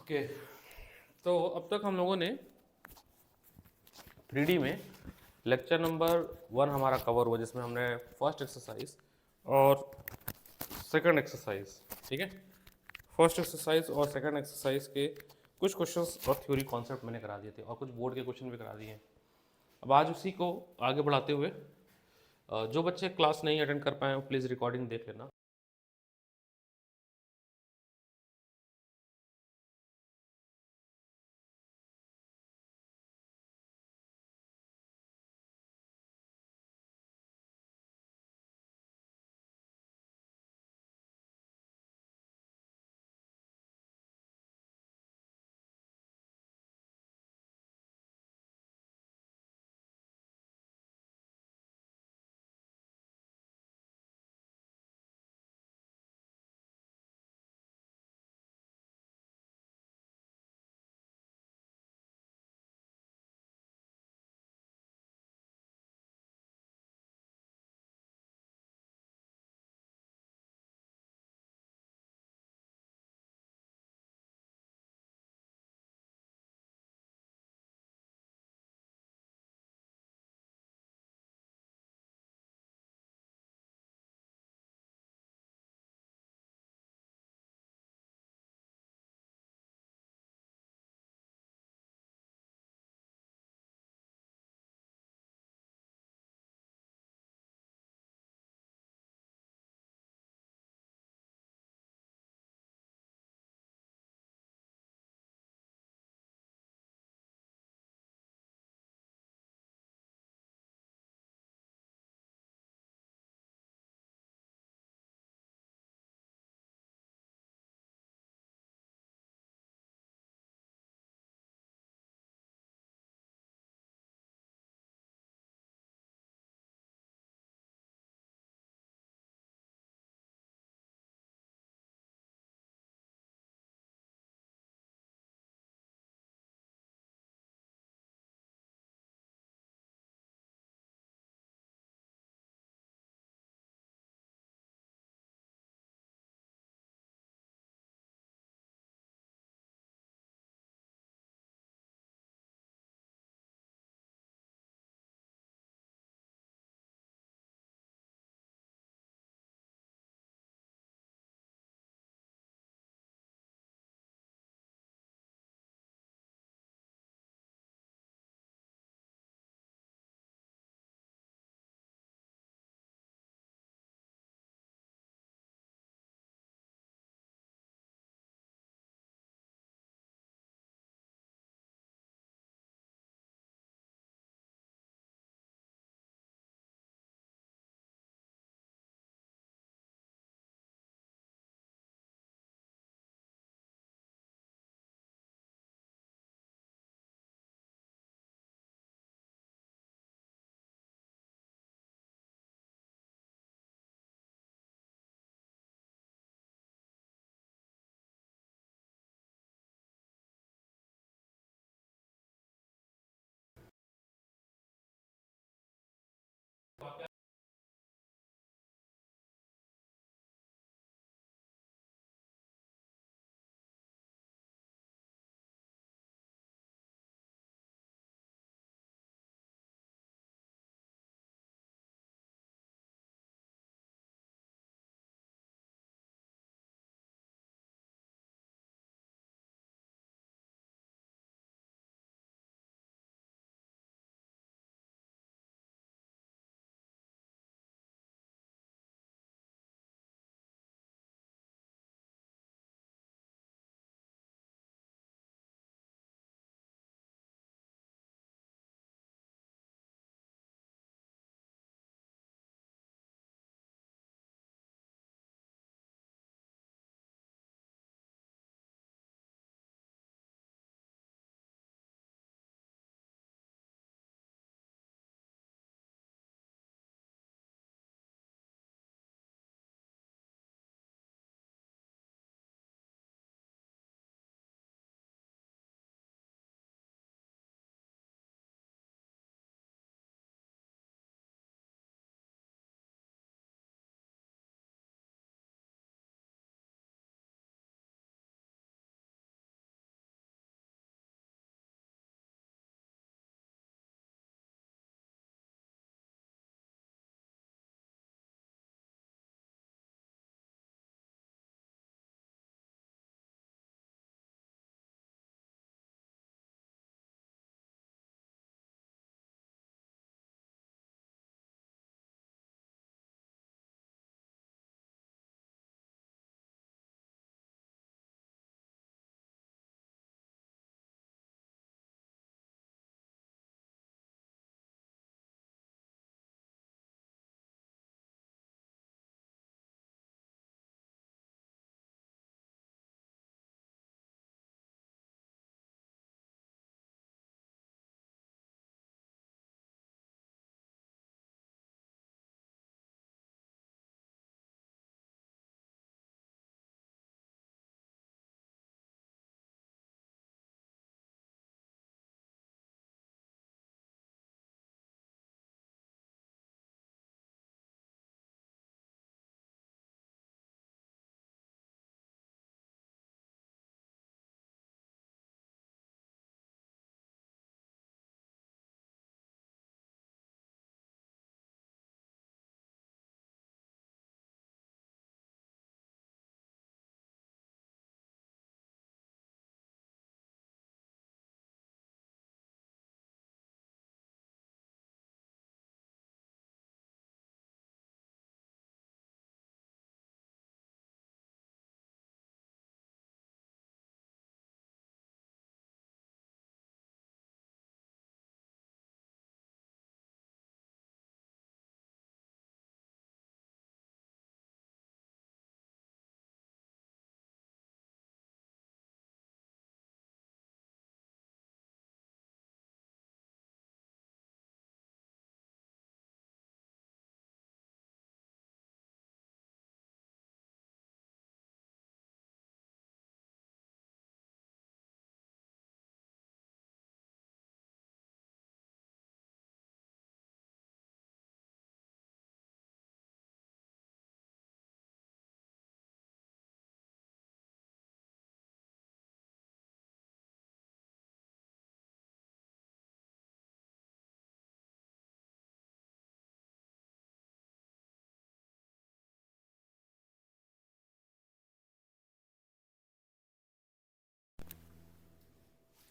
Okay, तो अब तक हम लोगों ने 3D में लेक्चर नंबर 1 हमारा कवर हुआ, जिसमें हमने फर्स्ट एक्सरसाइज और सेकंड एक्सरसाइज, ठीक है, फर्स्ट एक्सरसाइज और सेकंड एक्सरसाइज के कुछ क्वेश्चंस और थ्योरी कॉन्सेप्ट मैंने करा दिए थे और कुछ बोर्ड के क्वेश्चन भी करा दिए हैं। अब आज उसी को आगे बढ़ाते हुए जो बच्चे क्लास नहीं अटेंड कर पाए, प्लीज़ रिकॉर्डिंग देख लेना।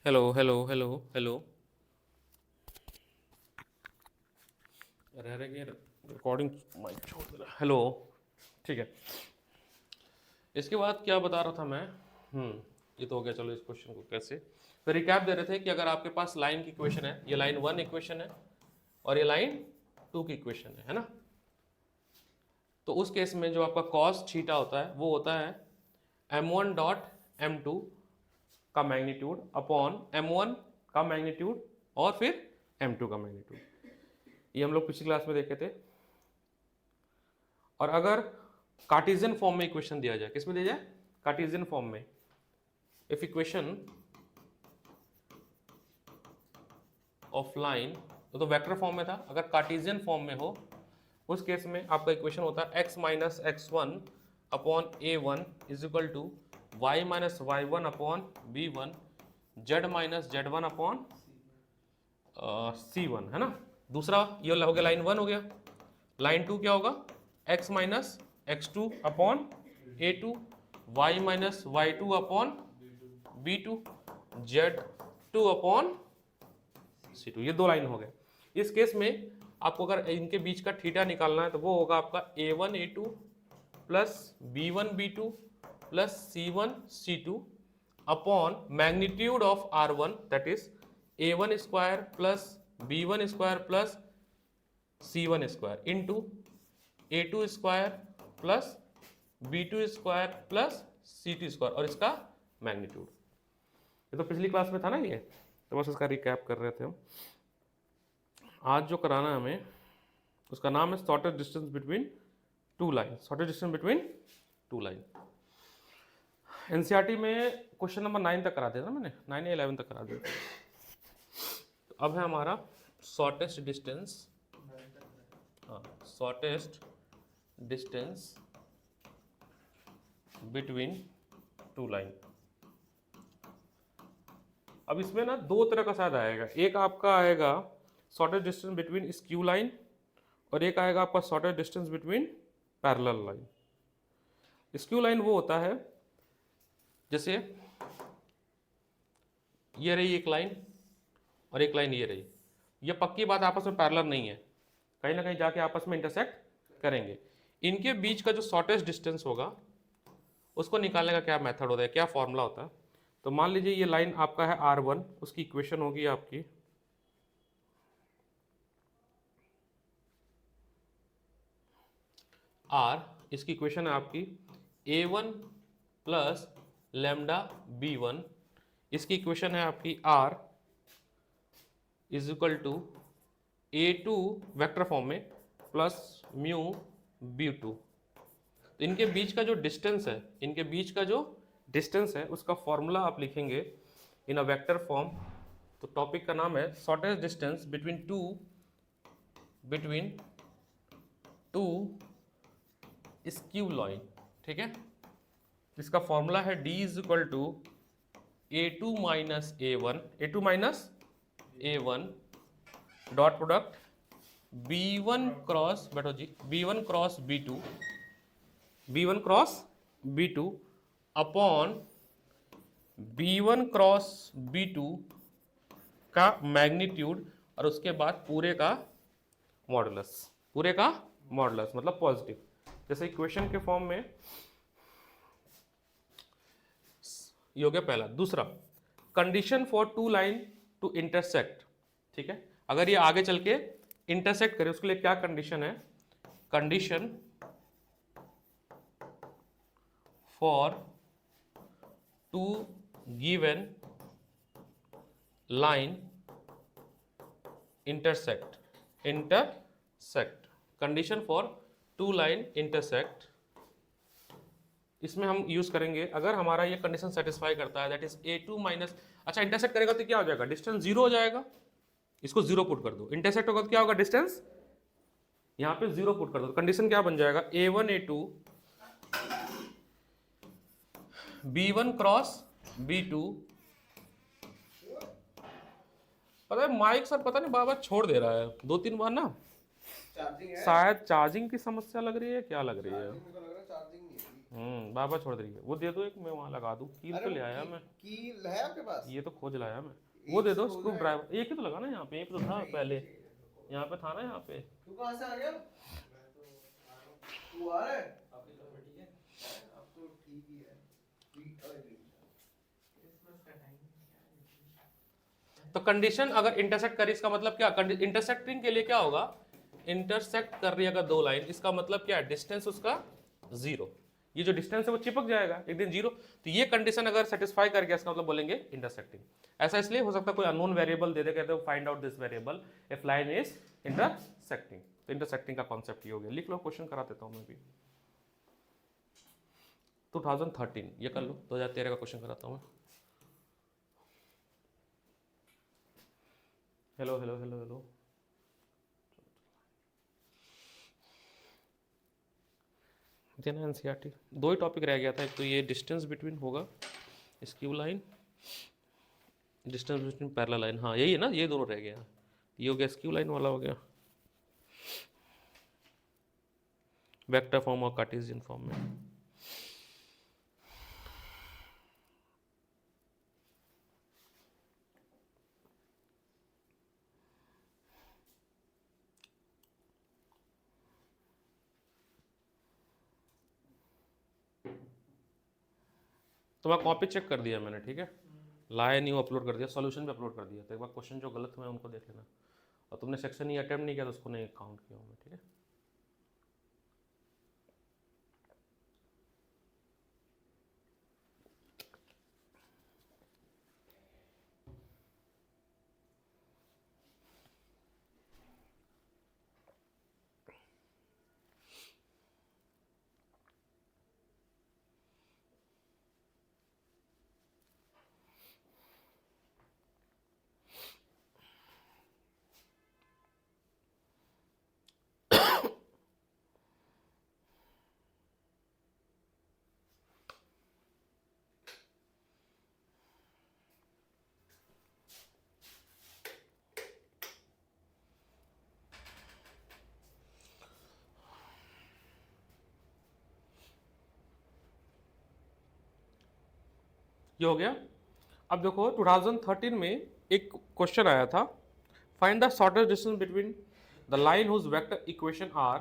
हेलो हेलो हेलो हेलो, रह रहे कि रिकॉर्डिंग माइक छोड़ दे रहा। हेलो, ठीक है। इसके बाद क्या बता रहा था मैं? ये तो हो गया। चलो इस क्वेश्चन को कैसे, तो रिकैप दे रहे थे कि अगर आपके पास लाइन की इक्वेशन है, ये लाइन 1 इक्वेशन है और ये लाइन 2 की इक्वेशन है ना, तो उस केस में जो आपका कॉस थीटा होता है वो होता है m1 डॉट m2 का मैग्नीट्यूड अपॉन m1 का मैग्नीट्यूड और फिर m2 का मैग्नीट्यूड। ये हम लोग पिछली क्लास में देखे थे। और अगर कार्टेशियन फॉर्म में इक्वेशन दिया जाए, किस में दिया जाए? कार्टेशियन फॉर्म में। इफ इक्वेशन ऑफ लाइन, तो वेक्टर फॉर्म में था, अगर कार्टेशियन फॉर्म में हो उस केस में आपका इक्वेशन होता है x minus x one upon a one is equal to y minus y one upon b one, z minus z one upon c one, है ना। दूसरा ये हो गया लाइन 1 हो गया। लाइन 2 क्या होगा? x minus x two upon a two, y minus y two upon b two, z two upon c two. ये दो लाइन हो गए। इस केस में आपको अगर इनके बीच का थीटा निकालना है तो वो होगा आपका a1 a2 plus b1 b2 plus c1 c2 upon magnitude of r1 that is a1 square plus b1 square plus c1 square into a2 square plus b2 square plus c2 square और इसका magnitude. ये तो पिछली class में था ना ये, तो बस इसका रिकैप कर रहे थे हम। आज जो कराना है हमें उसका नाम है shortest distance between to line. Shortest distance between to line NCERT में क्वेश्चन नंबर 9 तक करा दिया था मैंने, 9 या 11 तक करा दिया। तो अब है हमारा शॉर्टेस्ट डिस्टेंस, हाँ, shortest distance between to line. अब इसमें ना दो तरह का शायद आएगा। एक आपका आएगा shortest distance between skew line और एक आएगा आपका shortest distance between parallel line. Skew line वो होता है जैसे ये रही एक लाइन और एक लाइन ये रही, ये पक्की बात आपस में पैरेलल नहीं है, कहीं ना कहीं जाके आपस में इंटरसेक्ट करेंगे। इनके बीच का जो शॉर्टेस्ट डिस्टेंस होगा उसको निकालने का क्या मेथड होता है, क्या फॉर्मूला होता है? तो मान लीजिए ये लाइन आपका है R1, उसकी इक्वेशन होगी आपकी R, इसकी इक्वेशन है आपकी A1 प्लस लेमडा B1, इसकी इक्वेशन है आपकी R is equal to A2 vector form में प्लस म्यू B2। तो इनके बीच का जो डिस्टेंस है, इनके बीच का जो डिस्टेंस है उसका फॉर्मूला आप लिखेंगे इन अ वेक्टर फॉर्म। तो टॉपिक का नाम है shortest distance between two skew line, ठीक है। इसका फॉर्मूला है D is equal to A2 minus A1, A2 minus A1 dot product B1 cross, बैठो जी, B1 cross B2, B1 cross B2 upon B1 cross B2 का magnitude और उसके बाद पूरे का मॉडुलस, पूरे का मॉडुलस मतलब पॉजिटिव। जैसे इक्वेशन के फॉर्म में ये हो गया पहला। दूसरा, condition for two line to intersect, ठीक है। अगर ये आगे चल के इंटरसेक्ट करे उसके लिए क्या कंडीशन है? Condition for two given line intersect, condition for two line intersect, इसमें हम यूज करेंगे अगर हमारा ये कंडीशन सेटिस्फाई करता है दैट इज A2 माइनस, अच्छा इंटरसेक्ट करेगा तो क्या हो जाएगा? डिस्टेंस जीरो हो जाएगा, इसको जीरो पुट कर दो। इंटरसेक्ट होगा तो क्या होगा? डिस्टेंस यहाँ पे जीरो पुट कर दो। कंडीशन क्या बन जाएगा? A1 A2 B1 cross B2। पता है माइक सर पता नहीं बार बार छोड़ दे रहा है, 2-3 बार ना, शायद चार्जिंग की समस्या लग रही है, क्या लग रही है? बार बार छोड़ रही है। वो दे दो एक, मैं वहाँ लगा दूँ। कील अरे तो वो ले आया मैं। कील है आपके पास? ये तो खोज लाया मैं। वो एक दे से दो खोल स्क्रू रहे हैं? ड्राइवर। एक ही तो लगा ना यहाँ पे, एक तो था नहीं पहले। चाहिए मेरे को। यहाँ पे था ना, यहाँ पे। तू कहाँ से आ गया? मैं तो आ रहा हूँ। तू आ रहा है? आपकी तबीयत ठीक है? अब तो ठीक ही है। क्रिसमस का टाइम तो कंडीशन अगर इंटरसेक्ट करी, इसका मतलब क्या, इंटरसेक्टिंग के लिए क्या होगा, इंटरसेक्ट कर रही है अगर दो लाइन, इसका मतलब क्या है, डिस्टेंस उसका जीरो। ये जो डिस्टेंस है वो चिपक जाएगा एक दिन जीरो। तो ये कंडीशन अगर सेटिस्फाई कर गया, इसका मतलब बोलेंगे इंटरसेक्टिंग। ऐसा इसलिए हो सकता है कोई अननोन वेरिएबल दे दे, कहते हो find out this variable if line is intersecting. तो इंटरसेक्टिंग का कॉन्सेप्ट ये हो गया। लिख लो, क्वेश्चन करा देता हूँ मैं भी। 2013 ये कर लो, 2013 का क्वेश्चन कराता हूँ मैं। Hello hello hello hello. देना एनसीईआरटी। दो ही टॉपिक रह गया था, एक तो ये डिस्टेंस बिटवीन होगा skew line, distance between parallel line. हाँ यही है ना, ये दोनों रह गया। ये हो गया स्क्यू लाइन वाला, हो गया वेक्टर फॉर्म और कार्टेशियन फॉर्म में। तो मैं कॉपी चेक कर दिया मैंने, ठीक है, लाया नहीं वो अपलोड कर दिया, सॉल्यूशन पे अपलोड कर दिया। तो एक बार क्वेश्चन जो गलत हुए उनको देख लेना। और तुमने सेक्शन ही अटेम्प्ट नहीं किया तो उसको नहीं काउंट किया हूँ मैं, ठीक है। ये हो गया। अब देखो 2013 में एक क्वेश्चन आया था, find the shortest distance between the line whose vector equation r.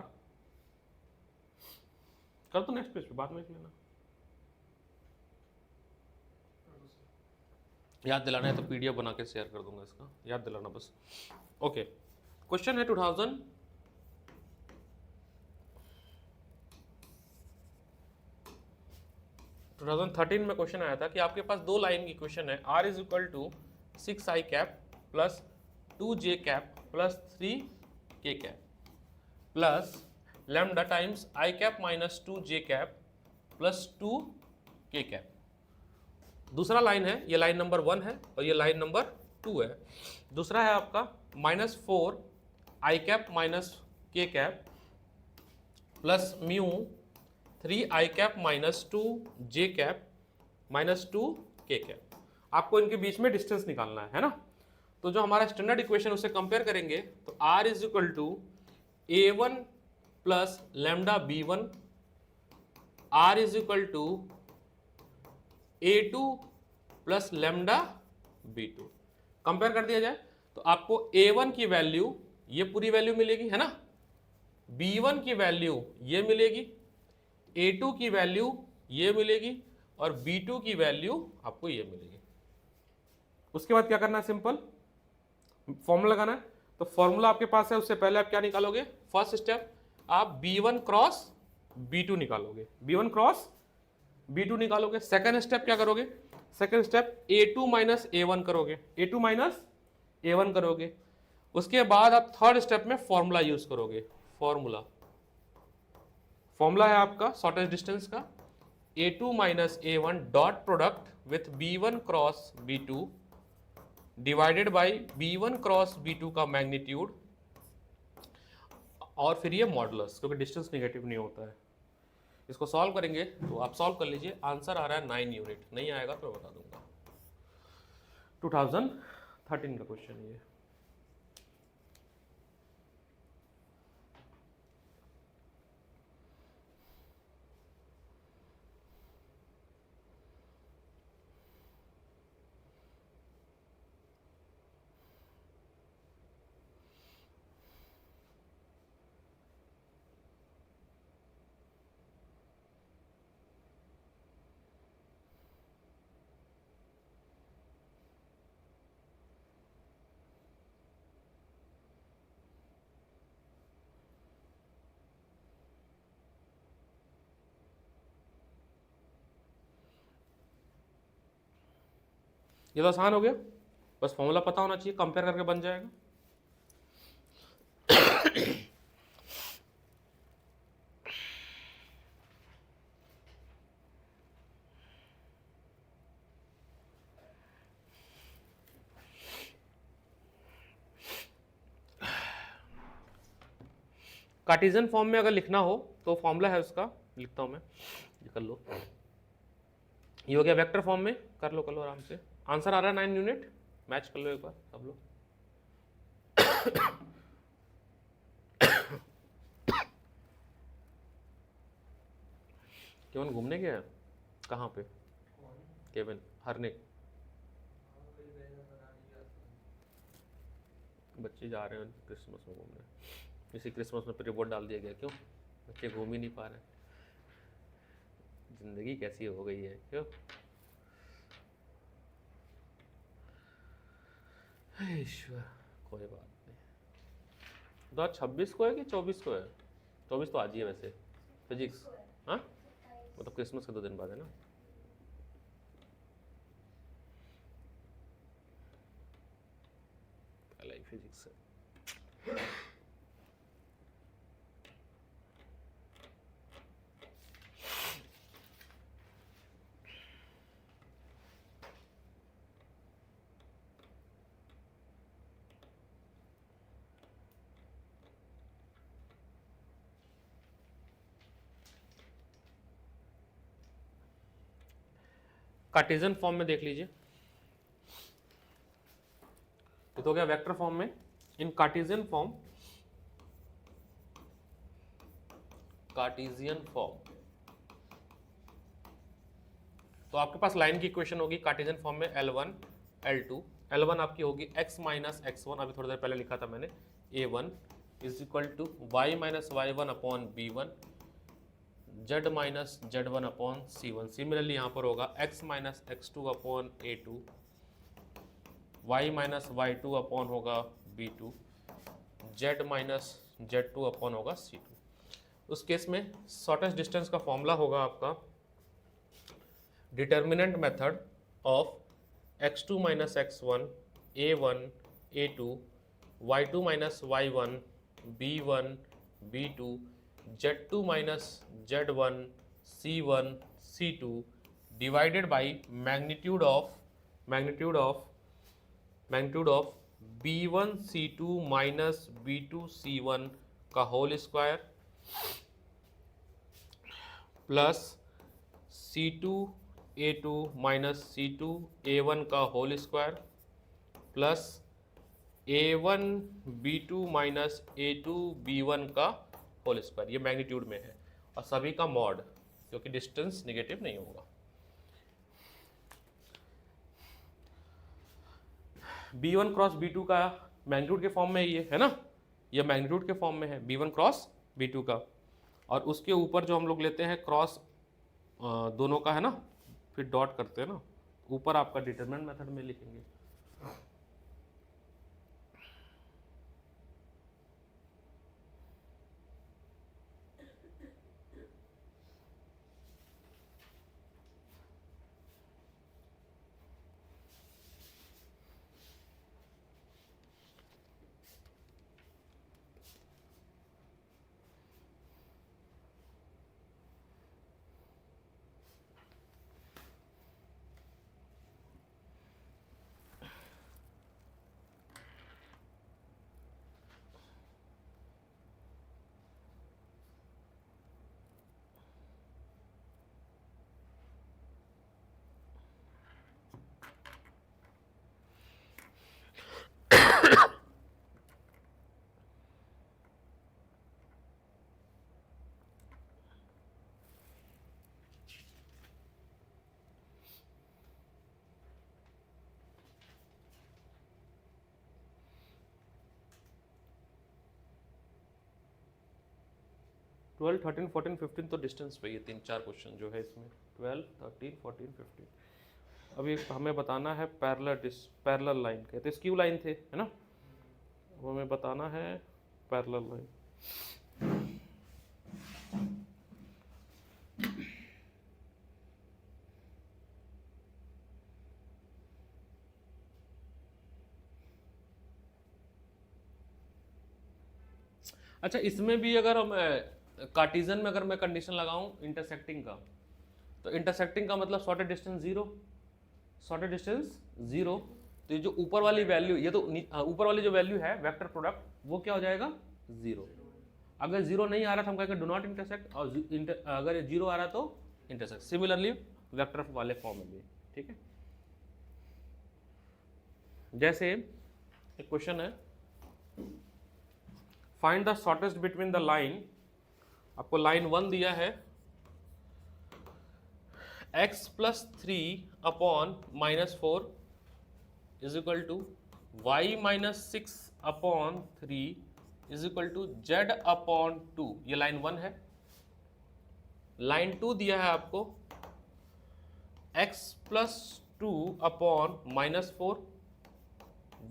कर दो नेक्स्ट पेज पे, बाद में लिख लेना। याद दिलाना है तो पीडीएफ बना के शेयर कर दूंगा इसका, याद दिलाना बस। ओके, क्वेश्चन है 2013 में क्वेश्चन आया था कि आपके पास दो लाइन की इक्वेशन है, r is equal to 6i cap plus 2j cap plus 3k cap plus lambda times i cap minus 2j cap plus 2k cap. दूसरा लाइन है, ये लाइन नंबर 1 है और ये लाइन नंबर 2 है। दूसरा है आपका -4 i cap minus k cap plus mu 3i cap minus 2j cap minus 2k cap. आपको इनके बीच में डिस्टेंस निकालना है ना। तो जो हमारा स्टैंडर्ड इक्वेशन उसे कंपेयर करेंगे तो r is equal to a1 plus lambda b1, r is equal to a2 plus lambda b2। Compare कर दिया जाए तो आपको a1 की वैल्यू ये पूरी वैल्यू मिलेगी, है ना, b1 की वैल्यू ये मिलेगी, a2 की वैल्यू ये मिलेगी और b2 की वैल्यू आपको ये मिलेगी। उसके बाद क्या करना है, सिंपल फॉर्मूला लगाना है। तो फॉर्मूला आपके पास है, उससे पहले आप क्या निकालोगे, फर्स्ट स्टेप आप b1 क्रॉस b2 निकालोगे, b1 क्रॉस b2 निकालोगे। सेकंड स्टेप क्या करोगे, second step a2 minus a1 करोगे, a2 माइनस a1 करोगे। उसके बाद आप थर्ड स्टेप में फॉर्मूला यूज करोगे। फॉर्मूला फॉर्मूला है आपका शॉर्टेस्ट डिस्टेंस का a2 minus a1 dot product with b1 cross b2 divided by b1 cross b2 का मैग्नीट्यूड और फिर ये मॉडुलस, क्योंकि डिस्टेंस नेगेटिव नहीं होता है। इसको सॉल्व करेंगे तो आप सॉल्व कर लीजिए, आंसर आ रहा है 9 यूनिट। नहीं आएगा तो मैं बता दूंगा। 2013 का क्वेश्चन ये। ये तो आसान हो गया, बस फॉर्मूला पता होना चाहिए, कंपेयर करके बन जाएगा। कार्टेशियन फॉर्म में अगर लिखना हो तो फॉर्मूला है उसका, लिखता हूं मैं, ये कर लो। ये हो गया वेक्टर फॉर्म में, कर लो आराम से। आंसर आ रहा है 9 यूनिट, मैच कर लो एक बार सब लोग। केवन घूमने गया है? कहाँ पे? केवन हरनिक? बच्चे जा रहे हैं क्रिसमस में घूमने, इसी क्रिसमस में रिपोर्ट डाल दिया गया। क्यों? बच्चे घूम ही नहीं पा रहे, जिंदगी कैसी हो गई है, क्यों? ईश्वर, कोई बात नहीं। 2026 को है कि 24 को है? 24 तो आज ही है वैसे, फिजिक्स। हाँ, वो तो क्रिसमस के 2 दिन बाद है ना। पहला ही फिजिक्स है। कार्टेशियन फॉर्म में देख लीजिए, ये तो हो गया वेक्टर फॉर्म में। इन कार्टेशियन फॉर्म, कार्टेशियन फॉर्म तो आपके पास लाइन की इक्वेशन होगी कार्टेशियन फॉर्म में L1 L2। L1 आपकी होगी x माइनस x1, अभी थोड़ी देर पहले लिखा था मैंने, A1 is equal to y minus y1 upon B1, z minus z1 upon C1। Similarly यहाँ पर होगा x minus x2 upon A2, y minus y2 upon होगा B2, z minus z2 upon होगा C2। उस केस में shortest distance का formula होगा आपका determinant method of x2 minus x1 A1 A2 y2 minus y1 B1 B2 z2 minus z1 C1 C2 divided by magnitude of B1 C2 minus B2 C1 का whole square plus C2 A2 minus C2 A1 का whole square plus A1 B2 minus A2 B1 का whole square. ये magnitude में है और सभी का mod, क्योंकि डिस्टेंस नेगेटिव नहीं होगा। B1 क्रॉस B2 का मैग्नीट्यूड के फॉर्म में ये है ना, ये मैग्नीट्यूड के फॉर्म में है B1 क्रॉस B2 का, और उसके ऊपर जो हम लोग लेते हैं क्रॉस दोनों का है ना, फिर डॉट करते हैं ना, ऊपर आपका डिटरमिनेंट मेथड में लिखेंगे। ट्वेल्व 13 14 15 तो डिस्टेंस पे ही है, 3-4 क्वेश्चन जो है इसमें 12 13 14 15। अभी हमें बताना है पैरेलल लाइन, कहते स्क्यू लाइन थे है ना, वो हमें बताना है पैरेलल लाइन। अच्छा, इसमें भी अगर हम कार्टिजन में अगर मैं कंडीशन लगाऊं इंटरसेक्टिंग का, तो इंटरसेक्टिंग का मतलब shortest distance zero, shortest distance zero. तो ये जो ऊपर वाली वैल्यू, ये तो ऊपर वाली जो वैल्यू है वेक्टर प्रोडक्ट, वो क्या हो जाएगा, जीरो। अगर जीरो नहीं आ रहा था हम कहेंगे डू नॉट इंटरसेक्ट, और अगर ये जीरो आ रहा तो इंटरसेक्ट। सिमिलरली वेक्टर वाले फॉर्म में भी, ठीक है। जैसे एक क्वेश्चन है, find the shortest between the line, आपको लाइन 1 दिया है x plus 3/-4 is equal to y-6/3 is equal to z/2। ये लाइन 1 है। लाइन 2 दिया है आपको x plus 2/-4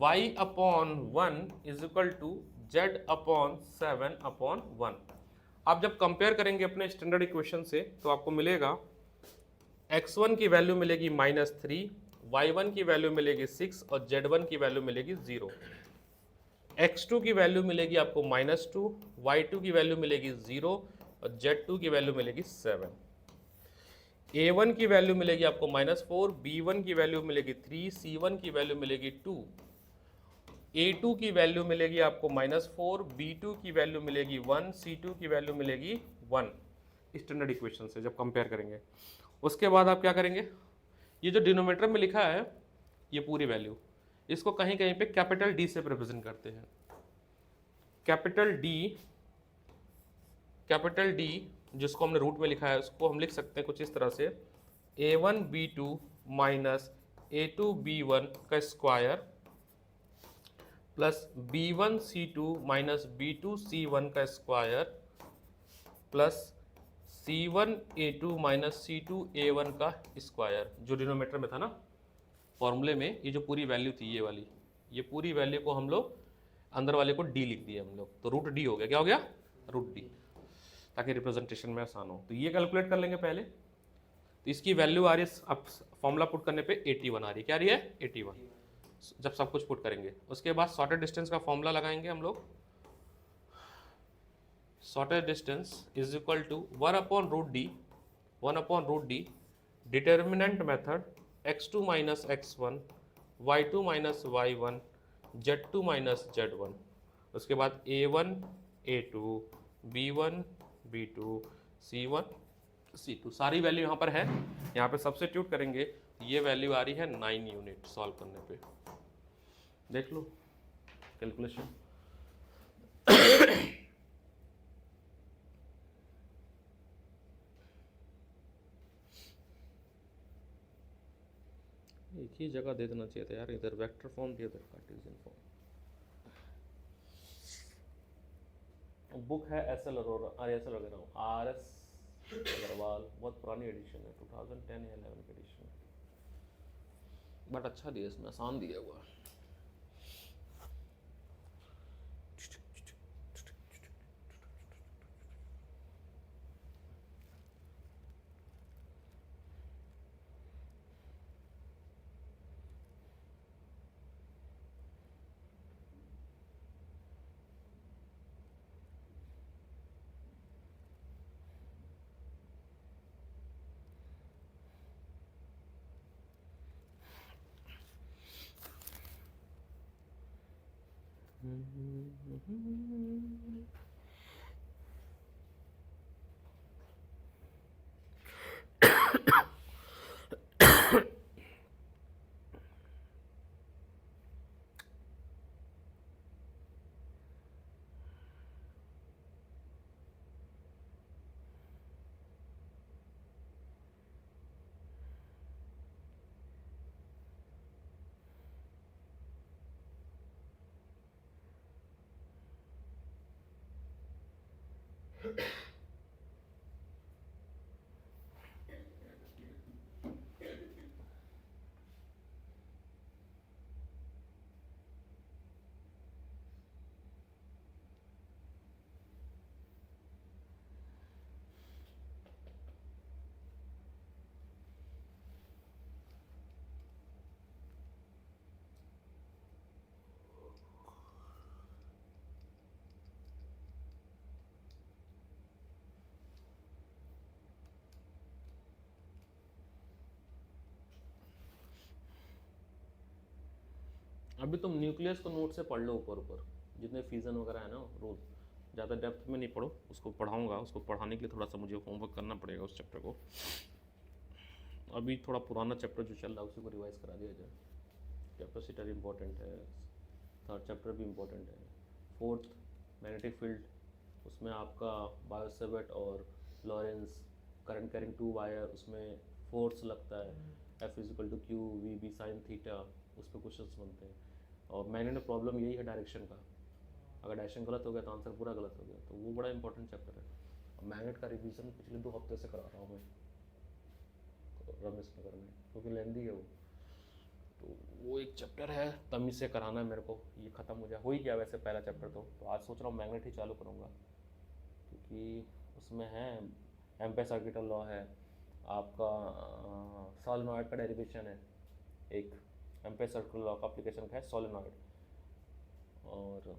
y/1 is equal to z/7/1। आप जब कंपेयर करेंगे अपने स्टैंडर्ड इक्वेशन से तो आपको मिलेगा x1 की वैल्यू मिलेगी -3, y1 की वैल्यू मिलेगी 6 और z1 की वैल्यू मिलेगी 0। x2 की वैल्यू मिलेगी आपको -2, y2 की वैल्यू मिलेगी 0 और z2 की वैल्यू मिलेगी 7। a1 की वैल्यू मिलेगी आपको -4, b1 की वैल्यू मिलेगी 3, c1 की वैल्यू मिलेगी 2, a2 की वैल्यू मिलेगी आपको -4, b2 की वैल्यू मिलेगी 1, c2 की वैल्यू मिलेगी 1। स्टैंडर्ड इक्वेशन से जब कंपेयर करेंगे, उसके बाद आप क्या करेंगे, ये जो डिनोमीटर में लिखा है ये पूरी वैल्यू, इसको कहीं कहीं पे कैपिटल डी से रिप्रेजेंट करते हैं। कैपिटल डी जिसको हमने रूट में लिखा है उसको हम लिख सकते हैं कुछ इस तरह से, a1b2 माइनस a2b1 का square plus b1c2 minus b2c1 का square plus c1a2 minus c2a1 का स्क्वायर। जो डिनोमीटर में था ना फॉर्मूले में, ये जो पूरी वैल्यू थी ये वाली, ये पूरी वैल्यू को हम लोग अंदर वाले को डी लिख दिया हम लोग, तो रूट डी हो गया। क्या हो गया, रूट डी, ताकि रिप्रेजेंटेशन में आसान हो। तो ये कैलकुलेट कर लेंगे पहले। तो इसकी वैल्यू आ रही है, अब फॉर्मूला पुट करने पे 81 आ रही है। क्या आ रही है, 81, जब सब कुछ पुट करेंगे। उसके बाद शॉर्टेस्ट डिस्टेंस का फॉर्मूला लगाएंगे हम लोग। Shortest distance is equal to 1/√d, determinant method x2 minus x1, y2 minus y1, z2 minus z1। उसके बाद a1 a2 b1 b2 c1 c2, सारी वैल्यू यहाँ पर है। यहाँ पे सब्स्टिट्यूट करेंगे, ये वैल्यू आ रही है 9 यूनिट। सॉल्व करने पे देख लो कैलकुलेशन। एक ही जगह दे देना चाहिए था यार, इधर वेक्टर फॉर्म दिया, इधर कार्टेशियन फॉर्म। बुक है एस एल वगैरह, आर एस अग्रवाल, बहुत पुरानी एडिशन है, 2010 या 11 की एडिशन है, बट अच्छा दिया, इसमें आसान दिया हुआ। अभी तुम न्यूक्लियस को नोट से पढ़ लो ऊपर ऊपर, जितने फ्यूजन वगैरह है ना रोज, ज़्यादा डेप्थ में नहीं पढ़ो, उसको पढ़ाऊँगा, उसको पढ़ाने के लिए थोड़ा सा मुझे होमवर्क करना पड़ेगा उस चैप्टर को। अभी थोड़ा पुराना चैप्टर जो चल रहा है उसी को रिवाइज करा दिया जाए। कैपेसिटर इम्पोर्टेंट है, थर्ड चैप्टर भी इम्पोर्टेंट है, फोर्थ मैग्नेटिक फील्ड, उसमें आपका बायोसेवर्ट और Lorentz current carrying two wire, उसमें फोर्स लगता है F=Q V sin थीटा, उस पर क्वेश्चंस बनते हैं। और मैग्नेट में प्रॉब्लम यही है डायरेक्शन का, अगर डायरेक्शन गलत हो गया तो आंसर पूरा गलत हो गया, तो वो बड़ा इंपॉर्टेंट चैप्टर है। और मैग्नेट का रिवीजन पिछले 2 हफ्ते से करा रहा हूँ मैं रमेश नगर में, क्योंकि लेंदी है वो, तो वो एक चैप्टर है तमीज से कराना है मेरे को, ये ख़त्म हो ही गया वैसे पहला चैप्टर तो आज सोच रहा हूँ मैग्नेट ही चालू करूँगा, क्योंकि उसमें है एम्पेयर सर्किटल लॉ है, आपका सोलेनॉइड का डेरिवेशन है, एक एम्पेयर सर्किटल लॉ का एप्लीकेशन है सोलेनॉइड, और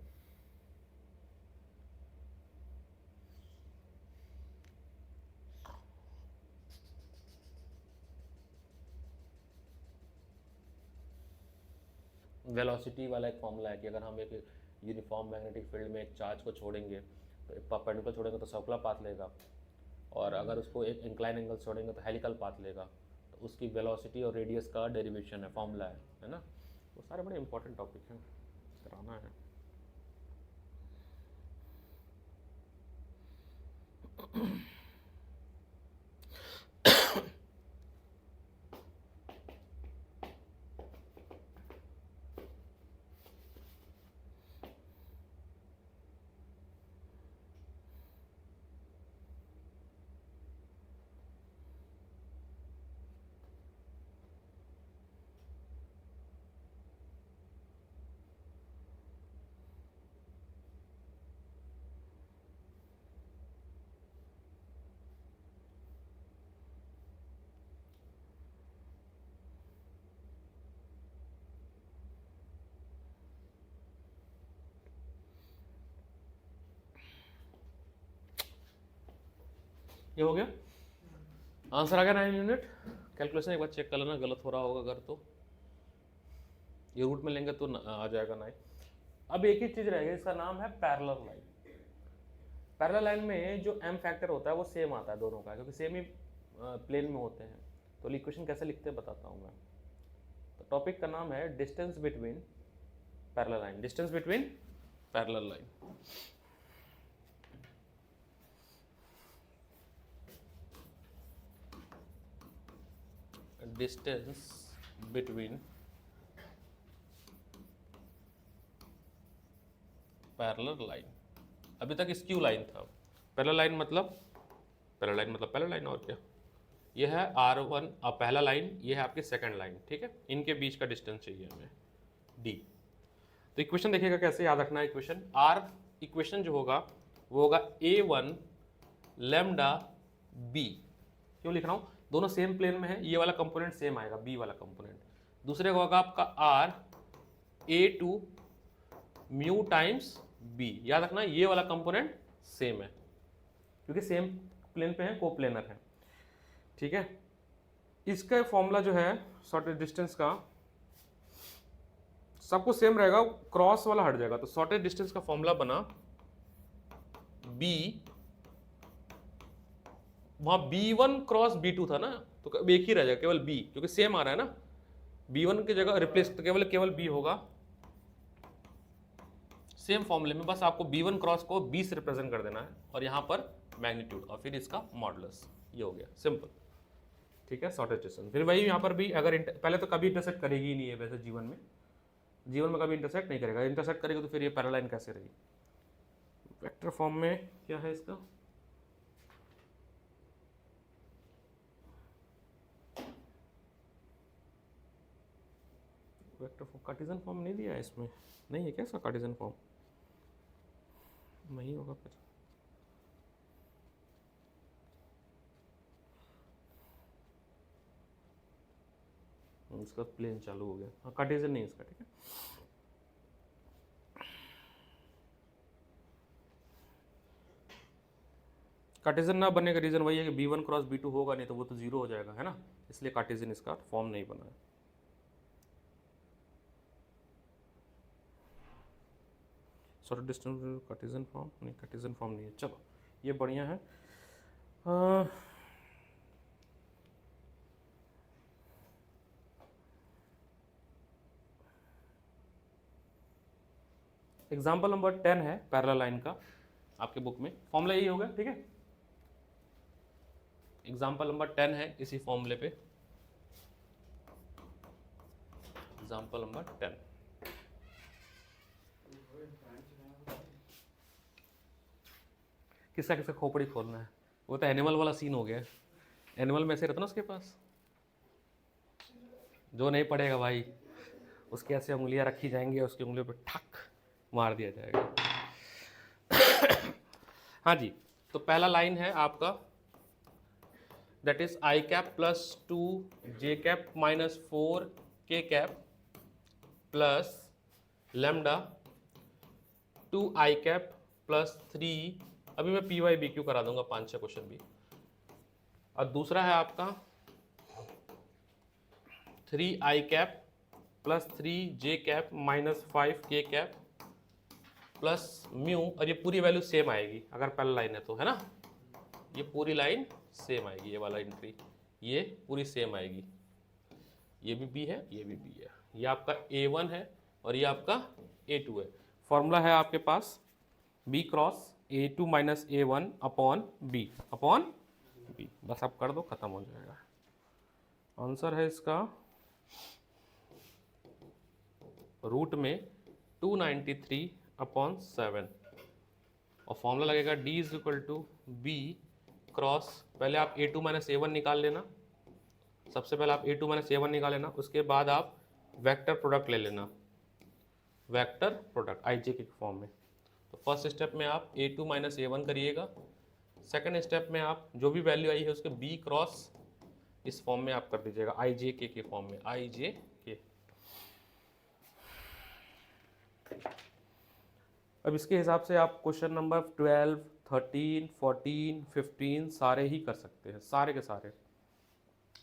वेलोसिटी वाला एक फॉर्मूला है कि अगर हम एक यूनिफॉर्म मैग्नेटिक फील्ड में एक चार्ज को छोड़ेंगे तो एक परपेंडिकुलर छोड़ेंगे तो सर्कुलर पाथ लेगा, और अगर उसको एक इंक्लाइन एंगल छोड़ेंगे तो हेलिकल पाथ लेगा, तो उसकी वेलोसिटी और रेडियस का डेरिवेशन है, फॉर्मूला है ना। वो सारे बड़े इंपॉर्टेंट टॉपिक हैं, कराना है। ये हो गया आंसर आ गया 9 यूनिट। कैलकुलेशन एक बार चेक कर लेना, गलत हो रहा होगा अगर तो, ये रूट में लेंगे तो आ जाएगा 9। अब एक ही चीज़ रहेगी, इसका नाम है पैरेलल लाइन। पैरेलल लाइन में जो m फैक्टर होता है वो सेम आता है दोनों का, क्योंकि सेम ही प्लेन में होते हैं। तो इक्वेशन कैसे लिखते हैं बताता हूँ मैं। तो टॉपिक का नाम है distance between parallel line, distance between parallel line. Distance between parallel line, अभी तक स्क्यू लाइन था, पैरेलल लाइन मतलब पैरेलल लाइन, और क्या, ये है R1 पहला लाइन, ये है आपकी सेकंड लाइन, ठीक है, इनके बीच का डिस्टेंस चाहिए हमें D। तो इक्वेशन देखिएगा कैसे याद रखना है इक्वेशन, R इक्वेशन जो होगा वो होगा A1 लैम्डा B। क्यों लिख रहा हूँ, दोनों सेम प्लेन में है, ये वाला कंपोनेंट सेम आएगा B वाला कंपोनेंट, दूसरे को होगा आपका R A2 mu times B। याद रखना ये वाला कंपोनेंट सेम है, क्योंकि सेम प्लेन पे है, कोप्लेनर है, ठीक है। इसका फॉर्मूला जो है शॉर्टेज डिस्टेंस का सबको सेम रहेगा, क्रॉस वाला हट जाएगा, तो शॉर्टेज डिस्टेंस का फॉर्मूला बना B, वहां B1 क्रॉस B2 था ना, तो एक ही रह जाएगा केवल B, क्योंकि सेम आ रहा है ना, B1 की जगह रिप्लेस तो केवल B होगा सेम फॉर्मूले में, बस आपको B1 क्रॉस को B से रिप्रेजेंट कर देना है, और यहाँ पर मैग्नीट्यूड और फिर इसका मॉडुलस, ये हो गया सिंपल, ठीक है। शॉर्टेज डिस्टेंस फिर वही यहाँ पर भी, अगर पहले तो कभी इंटरसेक्ट करेगी ही नहीं है वैसे जीवन में कभी इंटरसेक्ट नहीं करेगा, इंटरसेक्ट करेगा तो फिर ये पैरेलल लाइन कैसे रहेगी। वेक्टर फॉर्म में क्या है इसका, वेक्टर फॉर्म कार्टेशियन फॉर्म नहीं दिया है इसमें, नहीं है क्या इसका कार्टेशियन फॉर्म, नहीं होगा फिर, इसका प्लेन चालू हो गया, हाँ कार्टेशियन नहीं इसका, ठीक है। कार्टेशियन ना बनने का रीजन वही है कि B1 क्रॉस B2 होगा नहीं तो वो तो जीरो हो जाएगा, है ना, इसलिए कार्टेशियन इसका फॉर्म नहीं बना है। सॉरी डिस्टेंस कार्टेशियन फॉर्म नहीं, कार्टेशियन फॉर्म नहीं है, चलो ये बढ़िया है। एग्जाम्पल नंबर 10 है पैरेलल लाइन का, आपके बुक में फॉर्मूला यही होगा, ठीक है। एग्जाम्पल नंबर 10 है इसी फॉर्मूले पे, एग्जाम्पल नंबर 10। किसका किसका खोपड़ी खोलना है, वो तो एनिमल वाला सीन हो गया। एनिमल में से रहता ना उसके पास, जो नहीं पढ़ेगा भाई उसके ऐसे उंगलियां रखी जाएंगी, उसकी उंगलियों पे ठक मार दिया जाएगा। हाँ जी, तो पहला लाइन है आपका, that is I cap plus 2 J cap minus 4 के कैप प्लस लेमडा 2 आई कैप प्लस 3, अभी मैं पी वाई बी क्यू करा दूंगा 5-6 क्वेश्चन भी। और दूसरा है आपका 3 आई कैप प्लस 3 जे कैप माइनस 5 के कैप प्लस म्यू, और ये पूरी वैल्यू सेम आएगी अगर पहला लाइन है तो, है ना, ये पूरी लाइन सेम आएगी, ये वाला एंट्री ये पूरी सेम आएगी, ये भी बी है ये भी बी है, ये आपका A1 है और ये आपका A2 है। फॉर्मूला है आपके पास B cross A2 minus A1 upon B upon B, बस आप कर दो खत्म हो जाएगा। आंसर है इसका रूट में 293 अपॉन 7, और फॉर्मूला लगेगा D is equal to b cross, पहले आप A2 माइनस A1 निकाल लेना, सबसे पहले आप A2 माइनस A1 निकाल लेना, उसके बाद आप वेक्टर प्रोडक्ट ले लेना, वेक्टर प्रोडक्ट आई जे के फॉर्म में। तो फर्स्ट स्टेप में आप A2 माइनस A1 करिएगा, सेकंड स्टेप में आप जो भी वैल्यू आई है उसके B क्रॉस इस फॉर्म में आप कर दीजिएगा, आई जे के फॉर्म में, आई जे के। अब इसके हिसाब से आप क्वेश्चन नंबर 12, 13, 14, 15 सारे ही कर सकते हैं, सारे के सारे।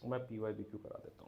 मैं पी वाई बी क्यू करा देता हूँ।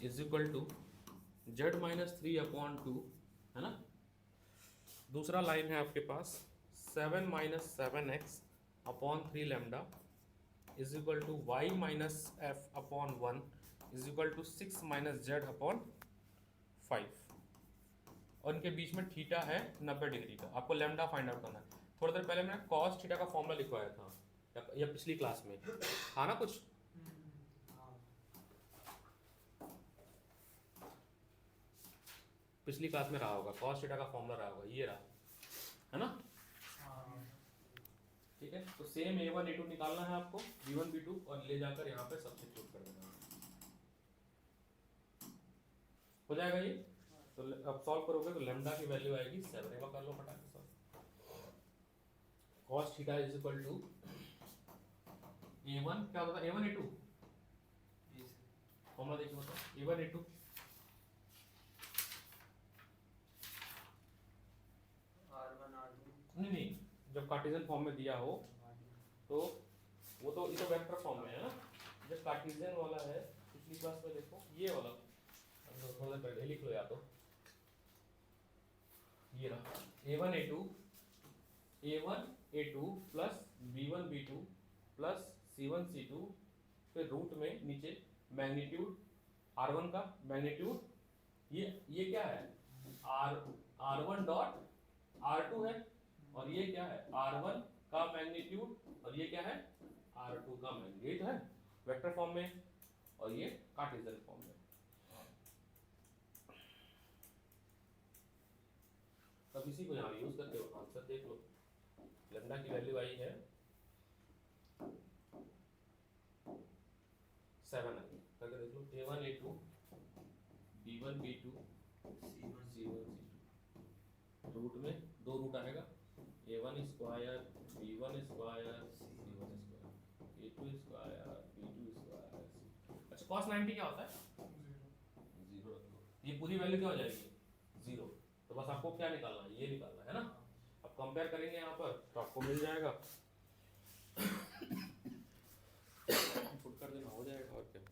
Is equal to z minus 3/2, है ना। दूसरा लाइन है आपके पास 7 minus 7x/3 lambda is equal to y minus f/1 is equal to 6 minus z/5, और इनके बीच में थीटा है 90 डिग्री का। आपको लैम्डा फाइंड आउट करना है। थोड़ी देर पहले मैंने कॉस थीटा का फॉर्मूला लिखवाया था, या पिछली क्लास में था ना कुछ। पिछली क्लास में रहा होगा, कॉस थीटा का फॉर्मूला रहा होगा, ये रहा, है ना। ठीक है, तो सेम a1 a2 निकालना है आपको, b1 b2, और ले जाकर यहाँ पे सब्स्टिट्यूट कर देना हो जाएगा ये। तो अब सॉल्व करोगे तो लैम्डा की वैल्यू आएगी 7। एक बार कर लो फटाक से solve. cos theta is equal to a1 क्या होता है, a1 a2 फॉर्मूला देखिए, बताओ a1 a2 नहीं, जब कार्टेशियन फॉर्म में दिया हो तो वो तो, ये तो वेक्टर फॉर्म में है ना। जब कार्टेशियन वाला है, पिछली क्लास में देखो ये वाला, थोड़ा सा पहले लिख लो या तो, ये रहा a1 a2 plus b1 b2 plus c1 c2, फिर रूट में नीचे मैग्नीट्यूड r1 का मैग्नीट्यूड, ये क्या है r1 डॉट r2 है, और ये क्या है r1 का मैग्नीट्यूड, और ये क्या है r2 का मैग्नीट्यूड। ये तो है वेक्टर फॉर्म में, और ये कार्टेशियन फॉर्म में। अब इसी को यहाँ यूज करके आंसर देख लो। लैम्डा की वैल्यू आई है 7 आई, करके देख लो a1 a2 b1 b2 c1 c2, root में दो रूट आएगा, a1 square b1 square c1 square a2 square b2 square. अच्छा cos 90 क्या होता है, 0 रख लो, ये पूरी वैल्यू क्या हो जाएगी 0। तो बस आपको क्या निकालना है, ये निकालना है ना। अब कंपेयर करेंगे यहाँ पर तो आपको मिल जाएगा, पुट कर देना हो जाएगा, और क्या।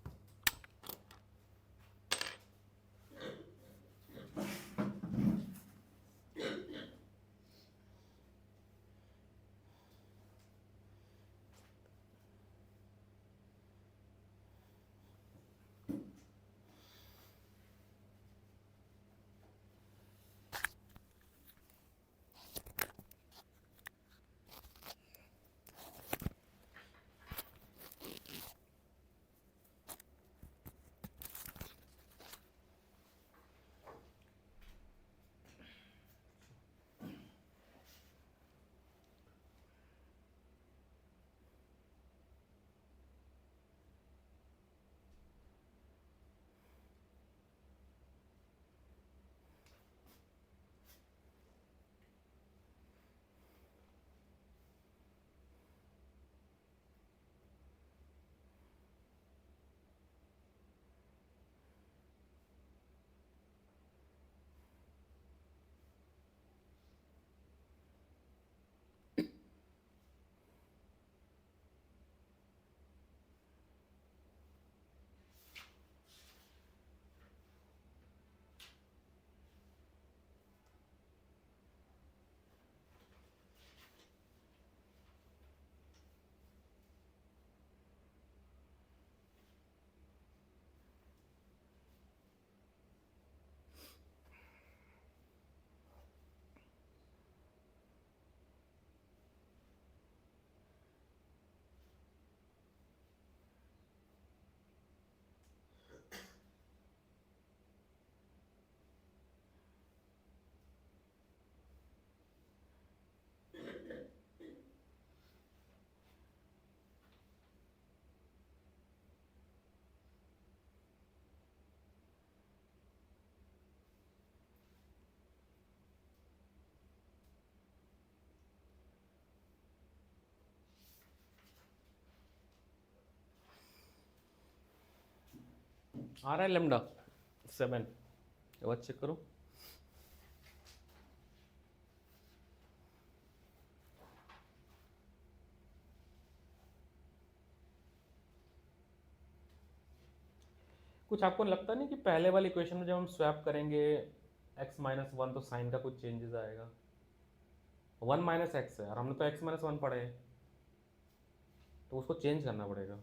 आ रहा है लैम्डा 7, एक बार चेक करो। कुछ आपको लगता नहीं कि पहले वाली इक्वेशन में जब हम स्वैप करेंगे x-1 तो साइन का कुछ चेंजेस आएगा? 1 माइनस एक्स है और हमने तो x-1 पढ़े हैं, तो उसको चेंज करना पड़ेगा,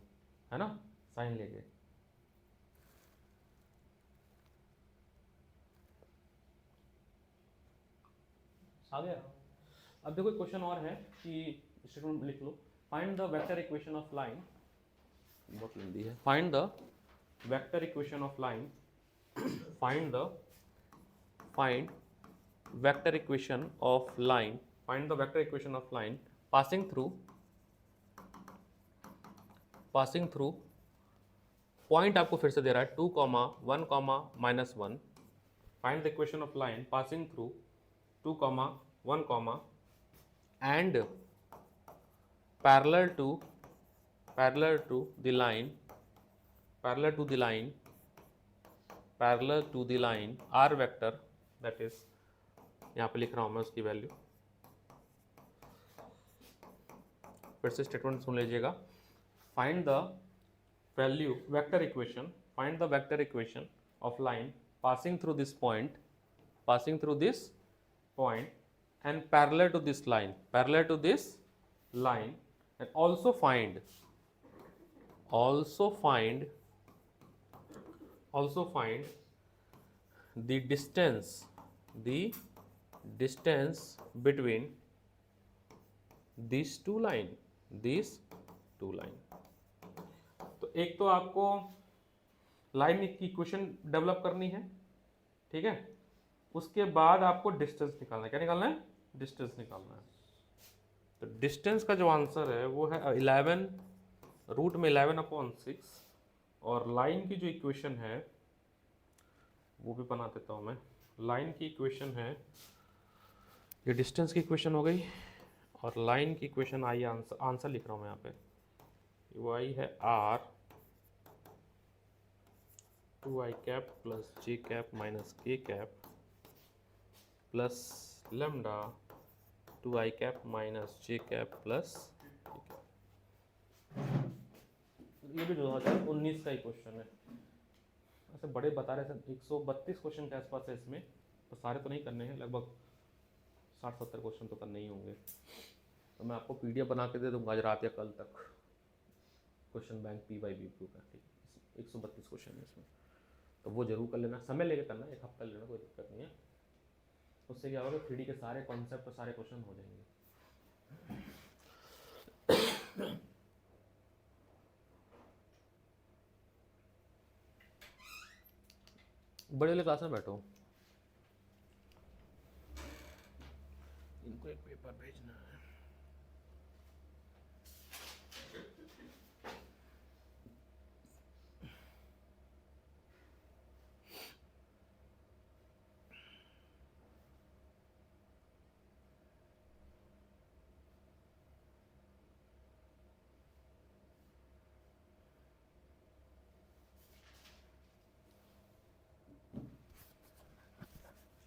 है ना, साइन लेके। आ गया? अब देखो क्वेश्चन और है कि स्टेटमेंट लिख लो, find the vector equation of line, बहुत लंबी है, find the vector equation of line, find vector equation of line, find the vector equation of line passing through point आपको फिर से दे रहा है 2, 1, -1, find the equation of line passing through 2, 1, and parallel to the line r vector, that is यहाँ पे लिख रहा हूँ मैं उसकी वैल्यू, फिर से स्टेटमेंट सुन लीजिएगा, find the value vector equation of line passing through this point and parallel to this line, and also find the distance between these two line। तो एक तो आपको लाइन की इक्वेशन डेवलप करनी है, ठीक है, उसके बाद आपको डिस्टेंस निकालना है। क्या निकालना है? डिस्टेंस निकालना है। तो डिस्टेंस का जो आंसर है वो है 11 रूट में 11/6, और लाइन की जो इक्वेशन है वो भी बना देता हूँ मैं। लाइन की इक्वेशन है, ये डिस्टेंस की इक्वेशन हो गई, और लाइन की इक्वेशन आई, आंसर लिख रहा हूँ मैं यहाँ पे, वो आई है r 2i cap plus j cap minus k cap plus lambda 2i cap minus j cap plus k cap. ये भी 2019 का ही क्वेश्चन है। ऐसे बड़े बता रहे थे, 132 क्वेश्चन के आसपास है इसमें, तो सारे तो नहीं करने हैं, लगभग 60-70 क्वेश्चन तो करने ही होंगे। तो मैं आपको PDF बना के दे दूँगा आज रात या कल तक, क्वेश्चन बैंक P/B2 का, ठीक है, 132 क्वेश्चन है इसमें, तो वो जरूर कर लेना, समय लेके करना, एक हफ्ता लेना, कोई दिक्कत नहीं है। उससे क्या होगा, 3D के सारे कॉन्सेप्ट और सारे क्वेश्चन हो जाएंगे। बड़े वाले क्लास में बैठो, इनको एक पेपर भेजना है।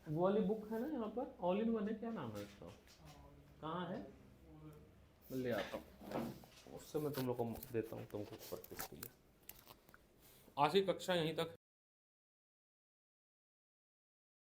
वो वाली बुक है ना यहाँ पर, ऑल इन वन है, क्या नाम है इसका, कहाँ है, मैं ले आता हूँ, उससे मैं तुम लोग को देता हूँ तुमको प्रैक्टिस के लिए। आज की कक्षा यहीं तक है।